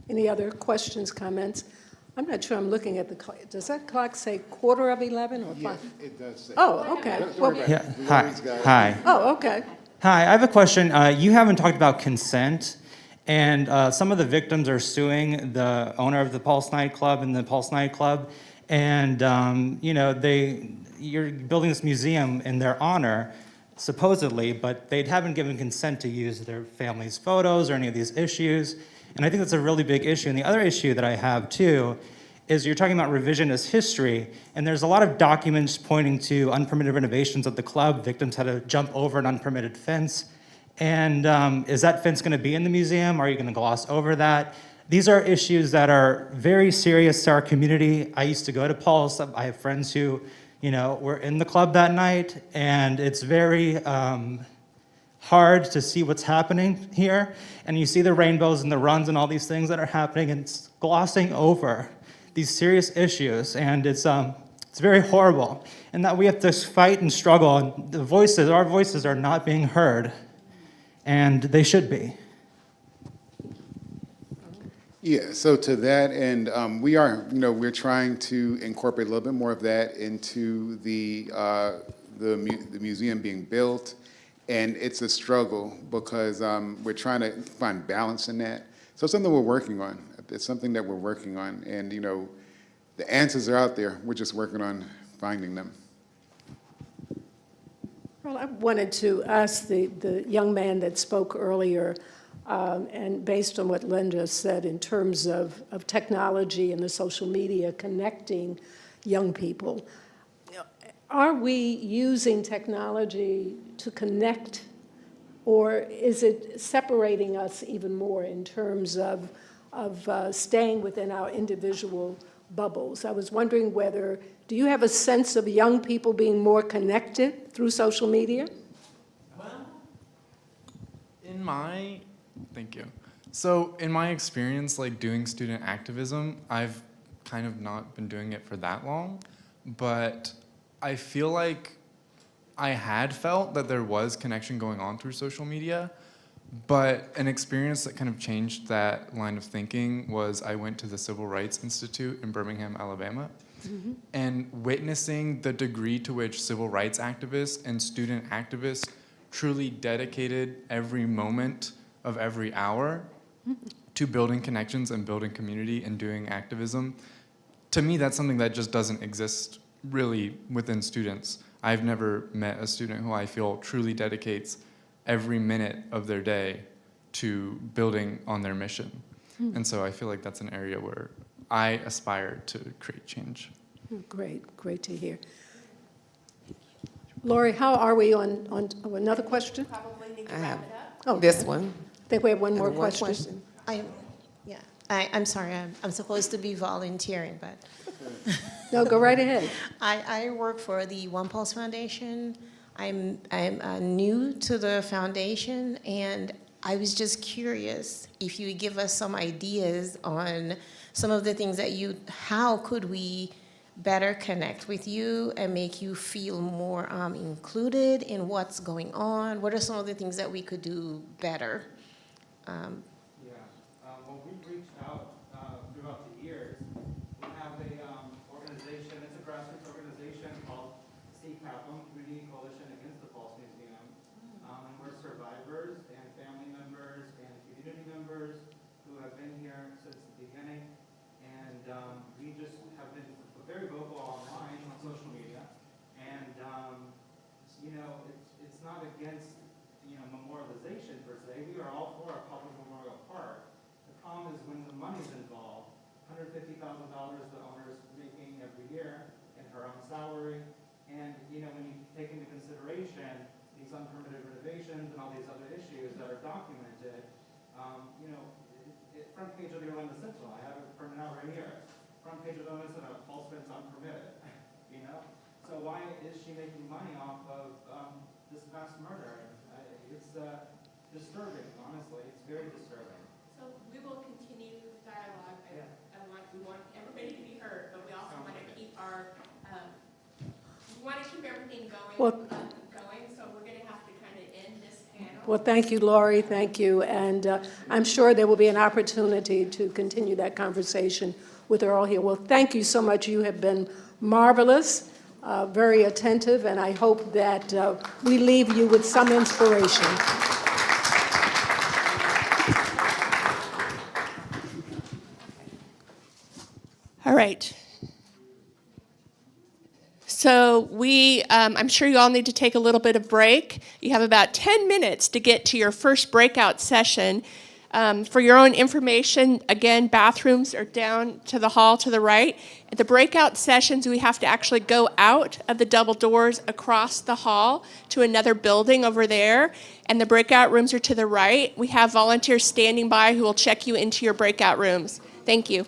Any other questions, comments? I'm not sure I'm looking at the clock. Does that clock say 11:15 or 5? Yes, it does say. Oh, okay. Don't Well, worry about Yeah. it. Hi. Lori's got it. Hi. oh, okay. Hi. I have a question. You haven't talked about consent, and some of the victims are suing the owner of the Pulse Nightclub and the Pulse Nightclub, and you're building this museum in their honor, supposedly, but they haven't given consent to use their family's photos or any of these issues, and I think that's a really big issue. And the other issue that I have too is you're talking about revisionist history, and there's a lot of documents pointing to unpermitted renovations at the club. Victims had to jump over an unpermitted fence. And is that fence gonna be in the museum? Are you gonna gloss over that? These are issues that are very serious to our community. I used to go to Pulse. I have friends who, were in the club that night, and it's very hard to see what's happening here. And you see the rainbows and the runs and all these things that are happening, and it's glossing over these serious issues, and it's very horrible, and that we have to fight and struggle, and our voices are not being heard, and they should be. Yeah, so to that end, we're trying to incorporate a little bit more of that into the museum being built, and it's a struggle because we're trying to find balance in that. So it's something we're working on. It's something that we're working on, and the answers are out there. We're just working on finding them. Well, I wanted to ask the young man that spoke earlier, and based on what Linda said in terms of technology and the social media connecting young people, are we using technology to connect, or is it separating us even more in terms of staying within our individual bubbles? I was wondering do you have a sense of young people being more connected through social media? Well, thank you. So in my experience, like doing student activism, I've kind of not been doing it for that long, but I feel like I had felt that there was connection going on through social media, but an experience that kind of changed that line of thinking was I went to the Civil Rights Institute in Birmingham, Alabama, and witnessing the degree to which civil rights activists and student activists truly dedicated every moment of every hour to building connections and building community and doing activism. To me, that's something that just doesn't exist really within students. I've never met a student who I feel truly dedicates every minute of their day to building on their mission. And so I feel like that's an area where I aspire to create change. Great to hear. Lori, how are we on another question? Probably need to I wrap have it up. Oh, this one. I think we have one more One question. I'm sorry, I'm supposed to be volunteering, but No, go right ahead. I work for the OnePULSE Foundation. I'm new to the foundation, and I was just curious if you would give us some ideas on some of the things that how could we better connect with you and make you feel more included in what's going on? What are some of the things that we could do better? Well, we've reached out throughout the years. We have a organization, it's a grassroots organization called CCAPM, Community Coalition Against the Pulse Museum. And we're survivors and family members and community members who have been here since the beginning. And we just have been very vocal online on social media. And, it's not against, memorialization per se. We are all for a public memorial park. The problem is when the money's involved, $150,000 the owner is making every year in her own salary. And, when you take into consideration these unpermitted renovations and all these other issues that are documented, front page of the Orlando Sentinel, I have it printed out right here. Front page of the Orlando Sentinel, Pulse fence unpermitted, So why is she making money off of this mass murder? It's disturbing, honestly. It's very disturbing. So we will continue the dialogue. We want everybody to be heard, but we also want to keep we want to keep everything going. Well- So we're going to have to kind of end this panel. Well, thank you, Laurie, thank you. And I'm sure there will be an opportunity to continue that conversation with Earl here. Well, thank you so much. You have been marvelous, very attentive, and I hope that we leave you with some inspiration. All right. So I'm sure you all need to take a little bit of break. You have about 10 minutes to get to your first breakout session. For your own information, again, bathrooms are down to the hall to the right. At the breakout sessions, we have to actually go out of the double doors across the hall to another building over there, and the breakout rooms are to the right. We have volunteers standing by who will check you into your breakout rooms. Thank you.